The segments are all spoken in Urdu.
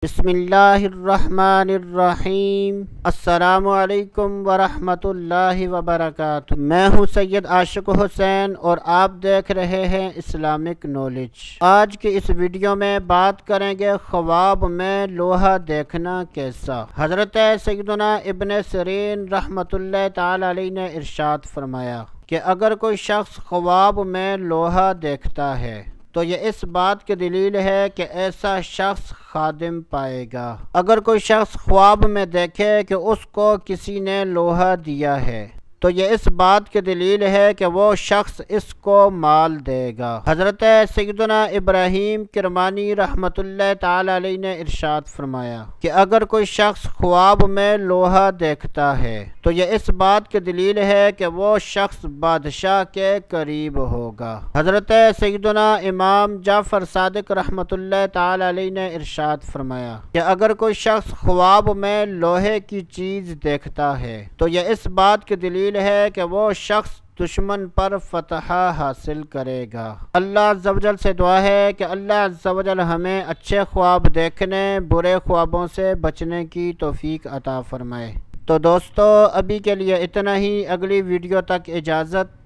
بسم اللہ الرحمن الرحیم۔ السلام علیکم ورحمۃ اللہ وبرکاتہ۔ میں ہوں سید عاشق حسین اور آپ دیکھ رہے ہیں اسلامک نالج۔ آج کی اس ویڈیو میں بات کریں گے خواب میں لوہا دیکھنا کیسا۔ حضرت سیدنا ابن سیرین رحمۃ اللہ تعالی علیہ نے ارشاد فرمایا کہ اگر کوئی شخص خواب میں لوہا دیکھتا ہے تو یہ اس بات کی دلیل ہے کہ ایسا شخص خادم پائے گا۔ اگر کوئی شخص خواب میں دیکھے کہ اس کو کسی نے لوہا دیا ہے تو یہ اس بات کی دلیل ہے کہ وہ شخص اس کو مال دے گا۔ حضرت سیدنا ابراہیم کرمانی رحمۃ اللہ تعالی علیہ نے ارشاد فرمایا کہ اگر کوئی شخص خواب میں لوہا دیکھتا ہے تو یہ اس بات کی دلیل ہے کہ وہ شخص بادشاہ کے قریب ہوگا۔ حضرت سیدنا امام جعفر صادق رحمۃ اللہ تعالی علیہ نے ارشاد فرمایا کہ اگر کوئی شخص خواب میں لوہے کی چیز دیکھتا ہے تو یہ اس بات کی دلیل ہے کہ وہ شخص دشمن پر فتح حاصل کرے گا۔ اللہ عز و جل سے دعا ہے کہ اللہ عز و جل ہمیں اچھے خواب دیکھنے، برے خوابوں سے بچنے کی توفیق عطا فرمائے۔ تو دوستو ابھی کے لیے اتنا ہی، اگلی ویڈیو تک اجازت،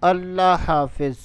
اللہ حافظ۔